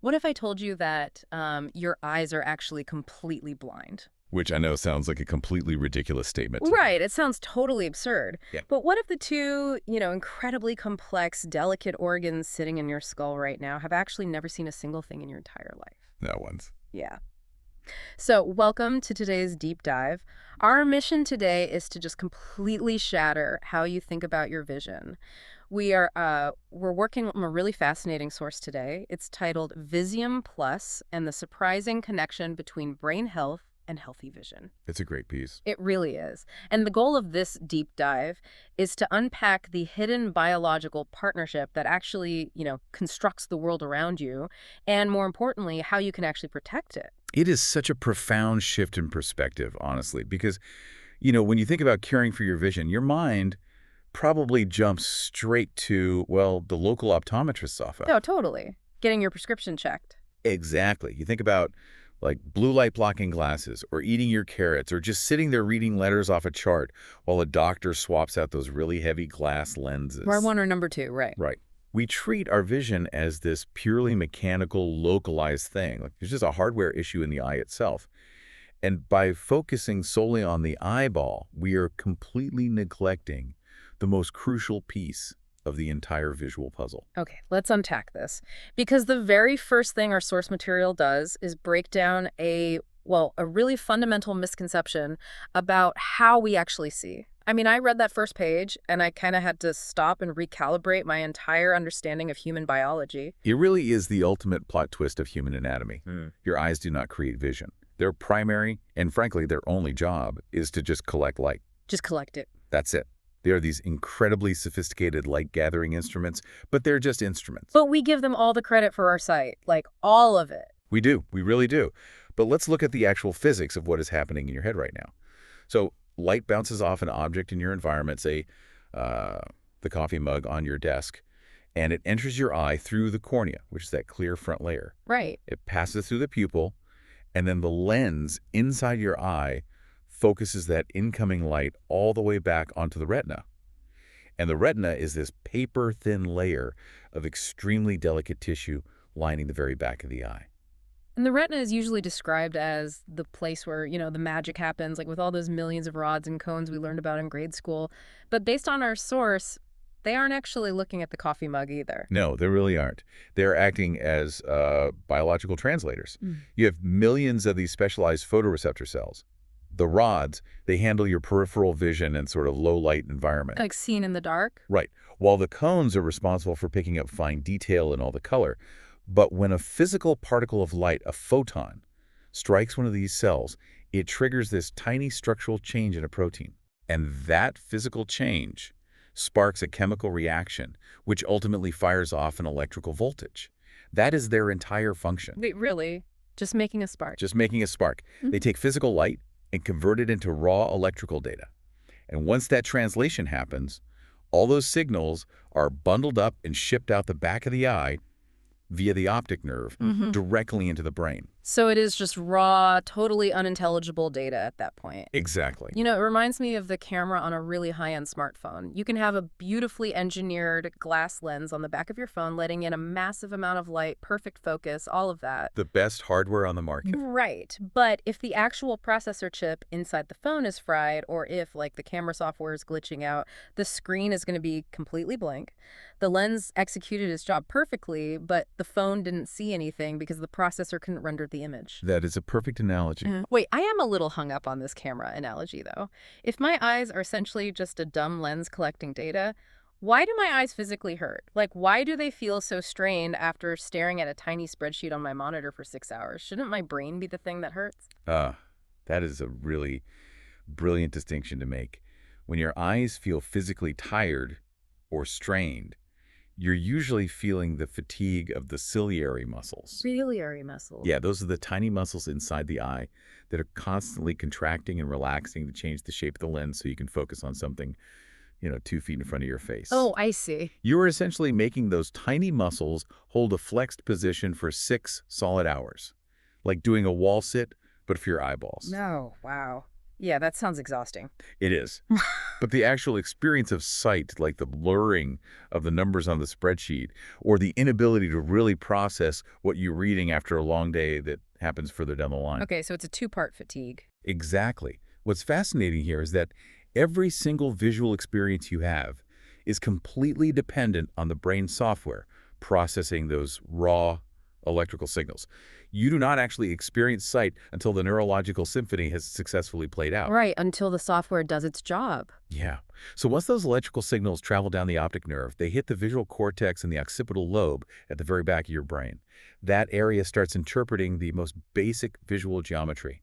What if I told you that your eyes are actually completely blind? Which I know sounds like a completely ridiculous statement to me. Right, it sounds totally absurd. Yeah. But what if the two, incredibly complex, delicate organs sitting in your skull right now have actually never seen a single thing in your entire life? No one's. Yeah. So, welcome to today's deep dive. Our mission today is to just completely shatter how you think about your vision. We're working on a really fascinating source today. It's titled Visium Plus and the surprising connection between brain health and healthy vision. It's a great piece. It really is. And the goal of this deep dive is to unpack the hidden biological partnership that actually, constructs the world around you, and more importantly, how you can actually protect it. It is such a profound shift in perspective, honestly, because, when you think about caring for your vision, your mind probably jumps straight to, well, the local optometrist's office. No, totally. Getting your prescription checked. Exactly. You think about like blue light blocking glasses or eating your carrots or just sitting there reading letters off a chart while a doctor swaps out those really heavy glass lenses. Right one or number two, right. Right. We treat our vision as this purely mechanical, localized thing. Like there's just a hardware issue in the eye itself. And by focusing solely on the eyeball, we are completely neglecting the most crucial piece of the entire visual puzzle. Okay, let's unpack this. Because the very first thing our source material does is break down a really fundamental misconception about how we actually see. I mean, I read that first page and I kind of had to stop and recalibrate my entire understanding of human biology. It really is the ultimate plot twist of human anatomy. Your eyes do not create vision. Their primary, and frankly, their only job is to just collect light. Just collect it. That's it. They are these incredibly sophisticated light-gathering instruments, but they're just instruments. But we give them all the credit for our sight, like all of it. We do. We really do. But let's look at the actual physics of what is happening in your head right now. So light bounces off an object in your environment, say the coffee mug on your desk, and it enters your eye through the cornea, which is that clear front layer. Right. It passes through the pupil, and then the lens inside your eye focuses that incoming light all the way back onto the retina. And the retina is this paper-thin layer of extremely delicate tissue lining the very back of the eye. And the retina is usually described as the place where, the magic happens, like with all those millions of rods and cones we learned about in grade school. But based on our source, they aren't actually looking at the coffee mug either. No, they really aren't. They're acting as biological translators. You have millions of these specialized photoreceptor cells. The rods, they handle your peripheral vision in sort of low-light environment. Like seen in the dark? Right. While the cones are responsible for picking up fine detail and all the color. But when a physical particle of light, a photon, strikes one of these cells, it triggers this tiny structural change in a protein. And that physical change sparks a chemical reaction, which ultimately fires off an electrical voltage. That is their entire function. Wait, really? Just making a spark? Just making a spark. They take physical light and convert it into raw electrical data. And once that translation happens, all those signals are bundled up and shipped out the back of the eye via the optic nerve directly into the brain. So it is just raw, totally unintelligible data at that point. Exactly. It reminds me of the camera on a really high-end smartphone. You can have a beautifully engineered glass lens on the back of your phone, letting in a massive amount of light, perfect focus, all of that. The best hardware on the market. Right. But if the actual processor chip inside the phone is fried, or if, like, the camera software is glitching out, the screen is going to be completely blank. The lens executed its job perfectly, but the phone didn't see anything because the processor couldn't render the image. That is a perfect analogy. Wait, I am a little hung up on this camera analogy, though. If my eyes are essentially just a dumb lens collecting data, why do my eyes physically hurt? Like, why do they feel so strained after staring at a tiny spreadsheet on my monitor for 6 hours? Shouldn't my brain be the thing that hurts? That is a really brilliant distinction to make. When your eyes feel physically tired or strained, you're usually feeling the fatigue of the ciliary muscles. Ciliary muscles? Yeah, those are the tiny muscles inside the eye that are constantly contracting and relaxing to change the shape of the lens so you can focus on something, 2 feet in front of your face. Oh, I see. You're essentially making those tiny muscles hold a flexed position for 6 solid hours, like doing a wall sit, but for your eyeballs. No, wow. Yeah, that sounds exhausting. It is. But the actual experience of sight, like the blurring of the numbers on the spreadsheet, or the inability to really process what you're reading after a long day that happens further down the line. Okay, so it's a two-part fatigue. Exactly. What's fascinating here is that every single visual experience you have is completely dependent on the brain software processing those raw electrical signals. You do not actually experience sight until the neurological symphony has successfully played out. Right, until the software does its job. Yeah. So once those electrical signals travel down the optic nerve, they hit the visual cortex and the occipital lobe at the very back of your brain. That area starts interpreting the most basic visual geometry.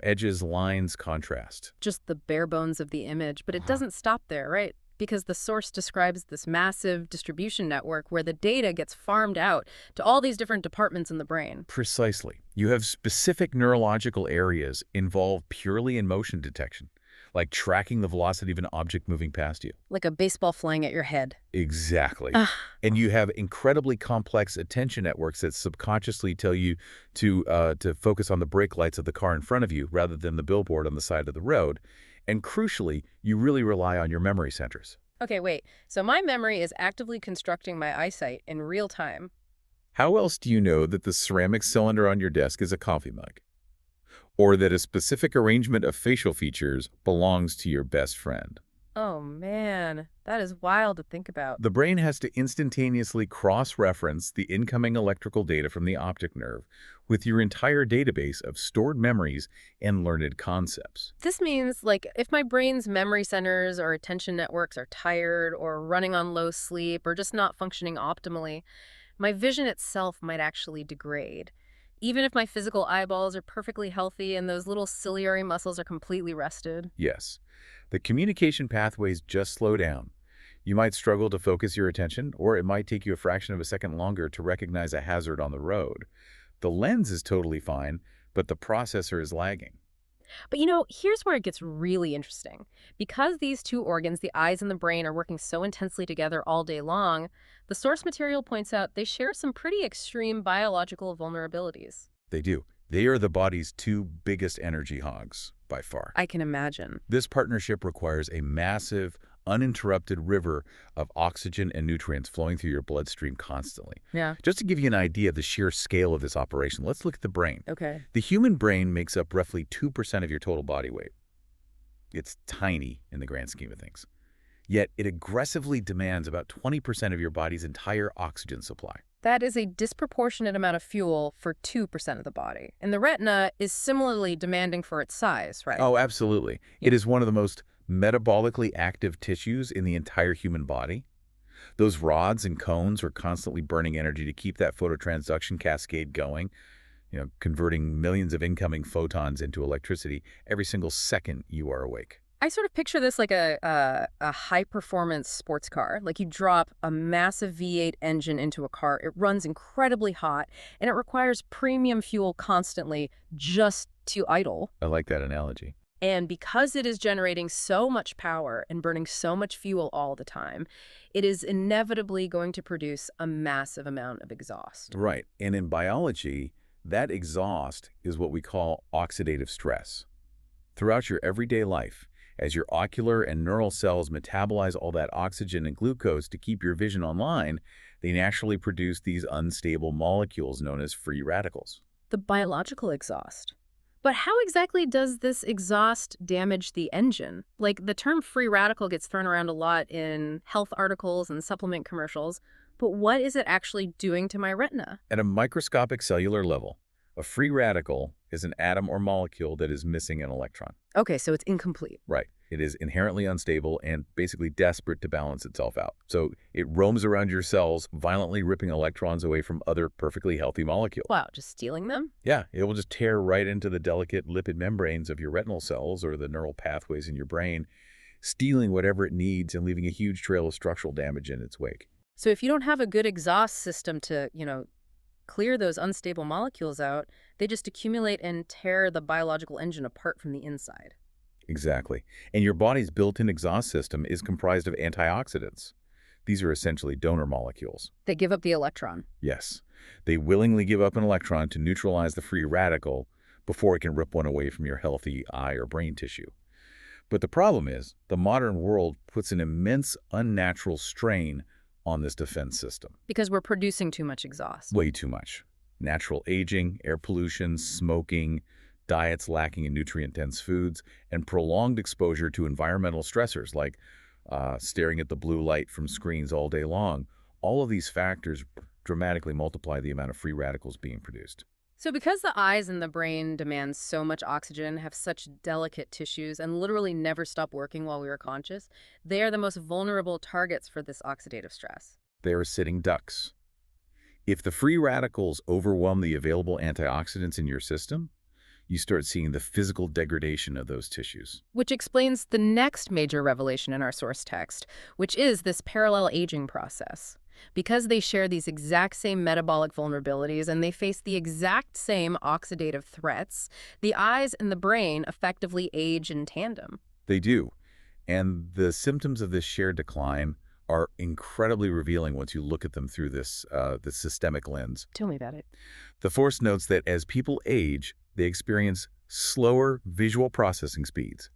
Edges, lines, contrast. Just the bare bones of the image, but it doesn't stop there, right? Because the source describes this massive distribution network where the data gets farmed out to all these different departments in the brain. Precisely. You have specific neurological areas involved purely in motion detection, like tracking the velocity of an object moving past you. Like a baseball flying at your head. Exactly. Ah, And you have incredibly complex attention networks that subconsciously tell you to focus on the brake lights of the car in front of you rather than the billboard on the side of the road. And crucially, you really rely on your memory centers. okay, wait. So my memory is actively constructing my eyesight in real time. How else do you know that the ceramic cylinder on your desk is a coffee mug? Or that a specific arrangement of facial features belongs to your best friend? Oh man, that is wild to think about. The brain has to instantaneously cross-reference the incoming electrical data from the optic nerve with your entire database of stored memories and learned concepts. This means, like, if my brain's memory centers or attention networks are tired or running on low sleep or just not functioning optimally, my vision itself might actually degrade. Even if my physical eyeballs are perfectly healthy and those little ciliary muscles are completely rested. Yes, the communication pathways just slow down. You might struggle to focus your attention, or it might take you a fraction of a second longer to recognize a hazard on the road. The lens is totally fine, but the processor is lagging. But here's where it gets really interesting. Because these two organs, the eyes and the brain, are working so intensely together all day long, the source material points out they share some pretty extreme biological vulnerabilities. They do. They are the body's two biggest energy hogs, by far. I can imagine. This partnership requires a massive, uninterrupted river of oxygen and nutrients flowing through your bloodstream constantly. Yeah. Just to give you an idea of the sheer scale of this operation, let's look at the brain. Okay. The human brain makes up roughly 2% of your total body weight. It's tiny in the grand scheme of things. Yet it aggressively demands about 20% of your body's entire oxygen supply. That is a disproportionate amount of fuel for 2% of the body. And the retina is similarly demanding for its size, right? Oh, absolutely. It is one of the most metabolically active tissues in the entire human body. Those rods and cones are constantly burning energy to keep that phototransduction cascade going, converting millions of incoming photons into electricity every single second you are awake. I sort of picture this like a high-performance sports car. Like you drop a massive V8 engine into a car. It runs incredibly hot, and it requires premium fuel constantly just to idle. I like that analogy. And because it is generating so much power and burning so much fuel all the time, it is inevitably going to produce a massive amount of exhaust. Right. And in biology, that exhaust is what we call oxidative stress. Throughout your everyday life, as your ocular and neural cells metabolize all that oxygen and glucose to keep your vision online, they naturally produce these unstable molecules known as free radicals. The biological exhaust. But how exactly does this exhaust damage the engine? Like, the term free radical gets thrown around a lot in health articles and supplement commercials, but what is it actually doing to my retina? At a microscopic cellular level, a free radical is an atom or molecule that is missing an electron. Okay, so it's incomplete. Right. It is inherently unstable and basically desperate to balance itself out. So it roams around your cells, violently ripping electrons away from other perfectly healthy molecules. Wow, just stealing them? Yeah, it will just tear right into the delicate lipid membranes of your retinal cells or the neural pathways in your brain, stealing whatever it needs and leaving a huge trail of structural damage in its wake. So if you don't have a good exhaust system to, clear those unstable molecules out, they just accumulate and tear the biological engine apart from the inside. Exactly. And your body's built-in exhaust system is comprised of antioxidants. These are essentially donor molecules. They give up the electron. Yes. They willingly give up an electron to neutralize the free radical, before it can rip one away from your healthy eye or brain tissue. But the problem is, the modern world puts an immense unnatural strain on this defense system. Because we're producing too much exhaust. Way too much. Natural aging, air pollution, smoking, diets lacking in nutrient-dense foods, and prolonged exposure to environmental stressors like staring at the blue light from screens all day long. All of these factors dramatically multiply the amount of free radicals being produced. So because the eyes and the brain demand so much oxygen, have such delicate tissues, and literally never stop working while we are conscious, they are the most vulnerable targets for this oxidative stress. They are sitting ducks. If the free radicals overwhelm the available antioxidants in your system, you start seeing the physical degradation of those tissues. Which explains the next major revelation in our source text, which is this parallel aging process. Because they share these exact same metabolic vulnerabilities and they face the exact same oxidative threats, the eyes and the brain effectively age in tandem. They do. And the symptoms of this shared decline are incredibly revealing once you look at them through this systemic lens. Tell me about it. The force notes that as people age, they experience slower visual processing speeds.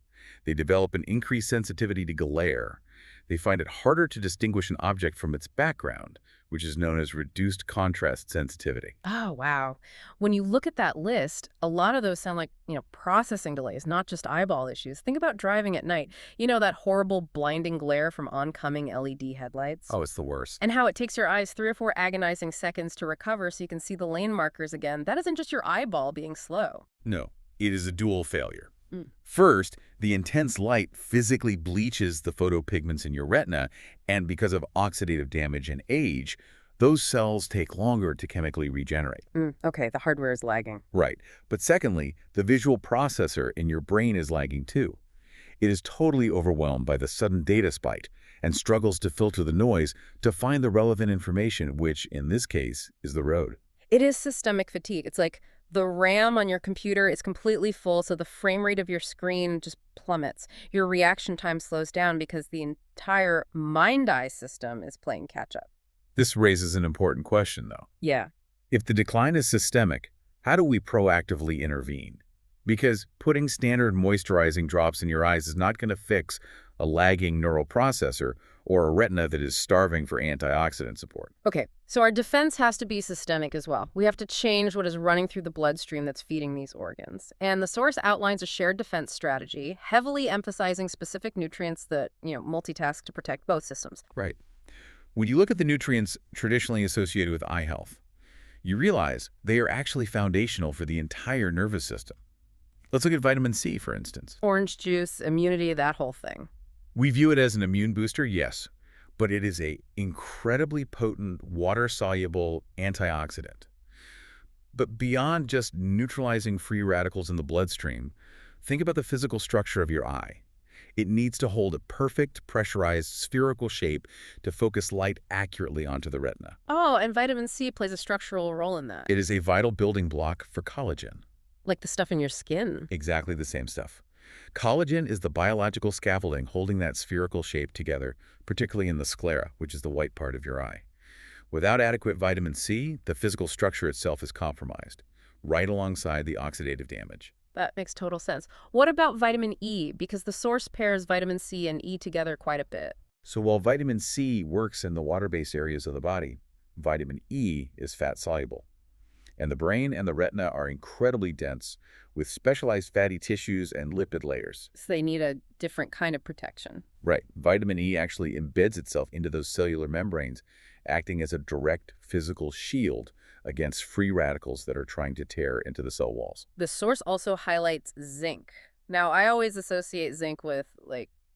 They develop an increased sensitivity to glare. They find it harder to distinguish an object from its background, which is known as reduced contrast sensitivity. Oh, wow. When you look at that list, a lot of those sound like, processing delays, not just eyeball issues. Think about driving at night. That horrible blinding glare from oncoming LED headlights. Oh, it's the worst. And how it takes your eyes 3 or 4 agonizing seconds to recover so you can see the lane markers again. That isn't just your eyeball being slow. No, it is a dual failure. Mm. First, the intense light physically bleaches the photopigments in your retina, and because of oxidative damage and age, those cells take longer to chemically regenerate. Okay, the hardware is lagging. Right. But secondly, the visual processor in your brain is lagging too. It is totally overwhelmed by the sudden data spike and struggles to filter the noise to find the relevant information, which, in this case, is the road. It is systemic fatigue. It's like the RAM on your computer is completely full, so the frame rate of your screen just plummets. Your reaction time slows down because the entire mind-eye system is playing catch-up. This raises an important question, though. Yeah. If the decline is systemic, how do we proactively intervene? Because putting standard moisturizing drops in your eyes is not going to fix a lagging neural processor or a retina that is starving for antioxidant support. Okay, so our defense has to be systemic as well. We have to change what is running through the bloodstream that's feeding these organs. And the source outlines a shared defense strategy, heavily emphasizing specific nutrients that, multitask to protect both systems. Right. When you look at the nutrients traditionally associated with eye health, you realize they are actually foundational for the entire nervous system. Let's look at vitamin C, for instance. Orange juice, immunity, that whole thing. We view it as an immune booster, yes, but it is an incredibly potent water-soluble antioxidant. But beyond just neutralizing free radicals in the bloodstream, think about the physical structure of your eye. It needs to hold a perfect, pressurized, spherical shape to focus light accurately onto the retina. Oh, and vitamin C plays a structural role in that. It is a vital building block for collagen. Like the stuff in your skin. Exactly the same stuff. Collagen is the biological scaffolding holding that spherical shape together, particularly in the sclera, which is the white part of your eye. Without adequate vitamin C, the physical structure itself is compromised, right alongside the oxidative damage. That makes total sense. What about vitamin E? Because the source pairs vitamin C and E together quite a bit. So while vitamin C works in the water-based areas of the body, vitamin E is fat-soluble. And the brain and the retina are incredibly dense, with specialized fatty tissues and lipid layers. So they need a different kind of protection. Right. Vitamin E actually embeds itself into those cellular membranes, acting as a direct physical shield against free radicals that are trying to tear into the cell walls. The source also highlights zinc. Now, I always associate zinc with,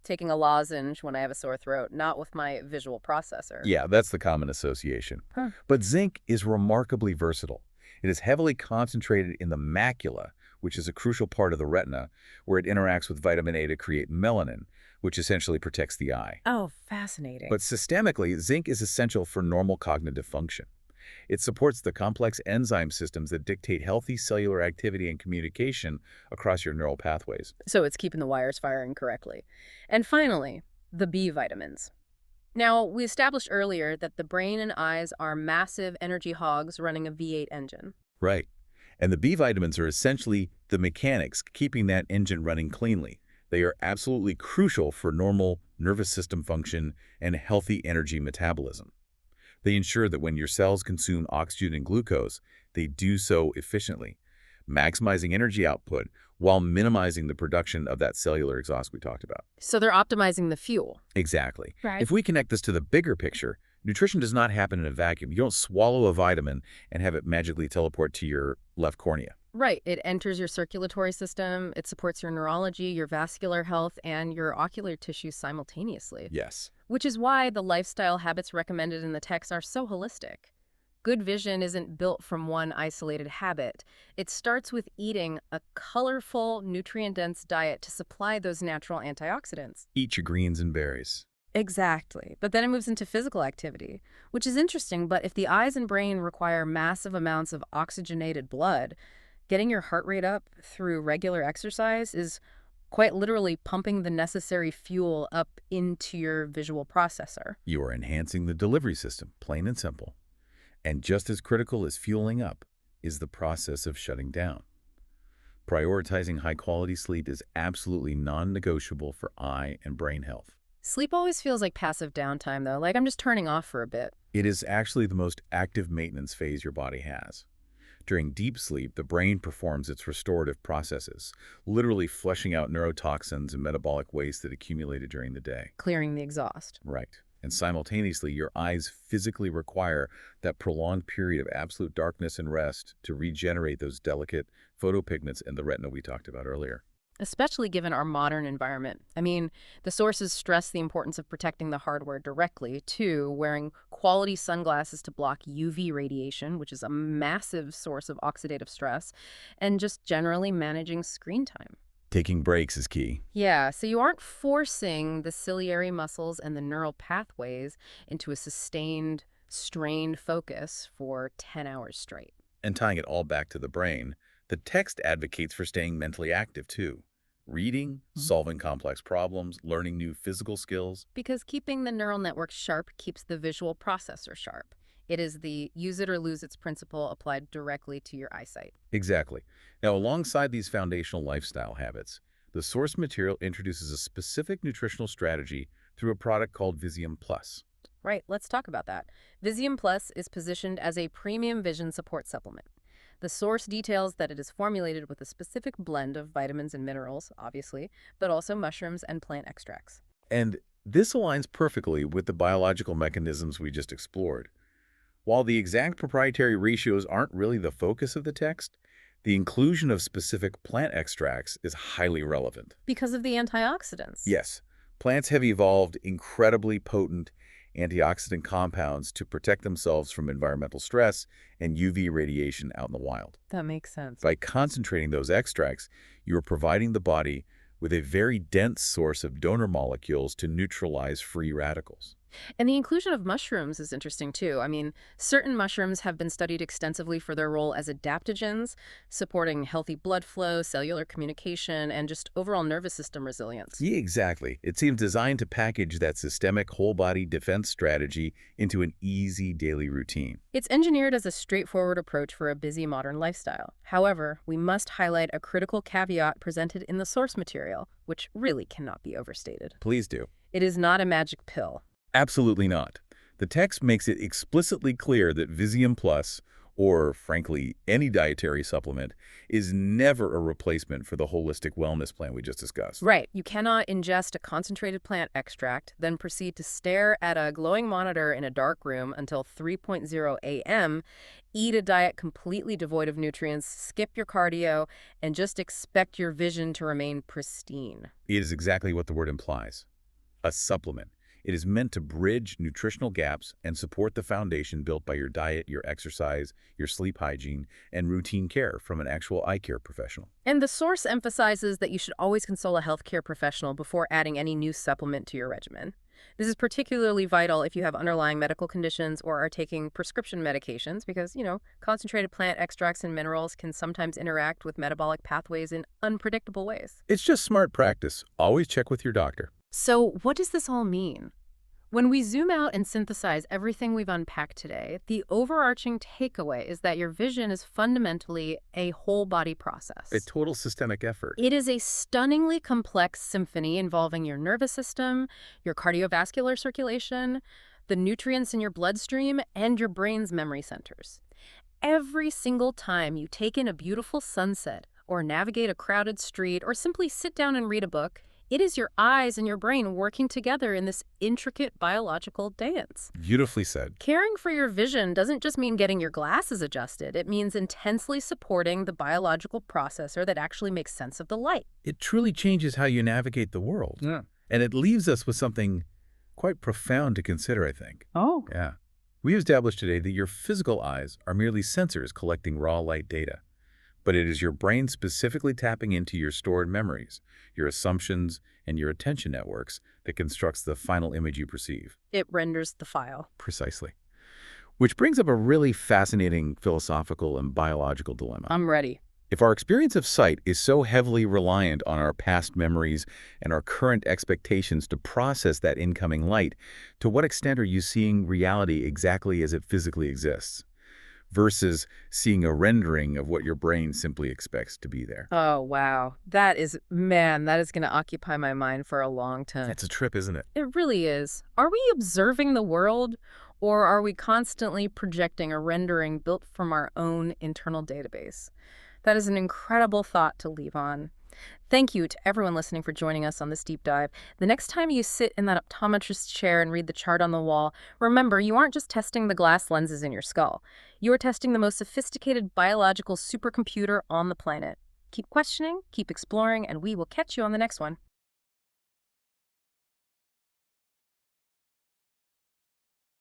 taking a lozenge when I have a sore throat, not with my visual processor. Yeah, that's the common association. Huh. But zinc is remarkably versatile. It is heavily concentrated in the macula, which is a crucial part of the retina, where it interacts with vitamin A to create melanin, which essentially protects the eye. Oh, fascinating. But systemically, zinc is essential for normal cognitive function. It supports the complex enzyme systems that dictate healthy cellular activity and communication across your neural pathways. So it's keeping the wires firing correctly. And finally, the B vitamins. Now, we established earlier that the brain and eyes are massive energy hogs running a V8 engine. Right. And the B vitamins are essentially the mechanics keeping that engine running cleanly. They are absolutely crucial for normal nervous system function and healthy energy metabolism. They ensure that when your cells consume oxygen and glucose, they do so efficiently, maximizing energy output while minimizing the production of that cellular exhaust we talked about. So they're optimizing the fuel. Exactly. Right. If we connect this to the bigger picture, nutrition does not happen in a vacuum. You don't swallow a vitamin and have it magically teleport to your left cornea. Right. It enters your circulatory system, it supports your neurology, your vascular health, and your ocular tissues simultaneously. Yes. Which is why the lifestyle habits recommended in the text are so holistic. Good vision isn't built from one isolated habit. It starts with eating a colorful, nutrient-dense diet to supply those natural antioxidants. Eat your greens and berries. Exactly. But then it moves into physical activity, which is interesting, but if the eyes and brain require massive amounts of oxygenated blood, getting your heart rate up through regular exercise is quite literally pumping the necessary fuel up into your visual processor. You are enhancing the delivery system, plain and simple. And just as critical as fueling up is the process of shutting down. Prioritizing high-quality sleep is absolutely non-negotiable for eye and brain health. Sleep always feels like passive downtime, though, like I'm just turning off for a bit. It is actually the most active maintenance phase your body has. During deep sleep, the brain performs its restorative processes, literally flushing out neurotoxins and metabolic waste that accumulated during the day. Clearing the exhaust. Right. And simultaneously, your eyes physically require that prolonged period of absolute darkness and rest to regenerate those delicate photopigments in the retina we talked about earlier. Especially given our modern environment. I mean, the sources stress the importance of protecting the hardware directly, too, wearing quality sunglasses to block UV radiation, which is a massive source of oxidative stress, and just generally managing screen time. Taking breaks is key. Yeah, so you aren't forcing the ciliary muscles and the neural pathways into a sustained, strained focus for 10 hours straight. And tying it all back to the brain, the text advocates for staying mentally active, too. Reading, solving complex problems, learning new physical skills. Because keeping the neural network sharp keeps the visual processor sharp. It is the use it or lose its principle applied directly to your eyesight. Exactly. Now, alongside these foundational lifestyle habits, the source material introduces a specific nutritional strategy through a product called Visium Plus. Right, let's talk about that. Visium Plus is positioned as a premium vision support supplement. The source details that it is formulated with a specific blend of vitamins and minerals, obviously, but also mushrooms and plant extracts. And this aligns perfectly with the biological mechanisms we just explored. While the exact proprietary ratios aren't really the focus of the text, the inclusion of specific plant extracts is highly relevant. Because of the antioxidants. Yes, plants have evolved incredibly potent antioxidant compounds to protect themselves from environmental stress and UV radiation out in the wild. That makes sense. By concentrating those extracts, you are providing the body with a very dense source of donor molecules to neutralize free radicals. And the inclusion of mushrooms is interesting, too. I mean, certain mushrooms have been studied extensively for their role as adaptogens, supporting healthy blood flow, cellular communication, and just overall nervous system resilience. Yeah, exactly. It seems designed to package that systemic whole-body defense strategy into an easy daily routine. It's engineered as a straightforward approach for a busy modern lifestyle. However, we must highlight a critical caveat presented in the source material, which really cannot be overstated. Please do. It is not a magic pill. Absolutely not. The text makes it explicitly clear that Visium Plus, or frankly, any dietary supplement, is never a replacement for the holistic wellness plan we just discussed. Right. You cannot ingest a concentrated plant extract, then proceed to stare at a glowing monitor in a dark room until 3:00 a.m., eat a diet completely devoid of nutrients, skip your cardio, and just expect your vision to remain pristine. It is exactly what the word implies. A supplement. It is meant to bridge nutritional gaps and support the foundation built by your diet, your exercise, your sleep hygiene, and routine care from an actual eye care professional. And the source emphasizes that you should always consult a healthcare professional before adding any new supplement to your regimen. This is particularly vital if you have underlying medical conditions or are taking prescription medications because, concentrated plant extracts and minerals can sometimes interact with metabolic pathways in unpredictable ways. It's just smart practice. Always check with your doctor. So what does this all mean? When we zoom out and synthesize everything we've unpacked today, the overarching takeaway is that your vision is fundamentally a whole body A process. total systemic effort. It is a stunningly complex symphony involving your nervous system, your cardiovascular circulation, the nutrients in your bloodstream, and your brain's memory centers. Every single time you take in a beautiful sunset, or navigate a crowded street, or simply sit down and read a book, it is your eyes and your brain working together in this intricate biological dance. Beautifully said. Caring for your vision doesn't just mean getting your glasses adjusted. It means intensely supporting the biological processor that actually makes sense of the light. It truly changes how you navigate the world. Yeah. And it leaves us with something quite profound to consider, I think. Oh. Yeah. We established today that your physical eyes are merely sensors collecting raw light data. But it is your brain specifically tapping into your stored memories, your assumptions, and your attention networks that constructs the final image you perceive. It renders the file. Precisely. Which brings up a really fascinating philosophical and biological dilemma. I'm ready. If our experience of sight is so heavily reliant on our past memories and our current expectations to process that incoming light, to what extent are you seeing reality exactly as it physically exists, versus seeing a rendering of what your brain simply expects to be there? Oh, wow. That is going to occupy my mind for a long time. It's a trip, isn't it? It really is. Are we observing the world, or are we constantly projecting a rendering built from our own internal database? That is an incredible thought to leave on. Thank you to everyone listening for joining us on this deep dive. The next time you sit in that optometrist's chair and read the chart on the wall, remember you aren't just testing the glass lenses in your skull. You are testing the most sophisticated biological supercomputer on the planet. Keep questioning, keep exploring, and we will catch you on the next one.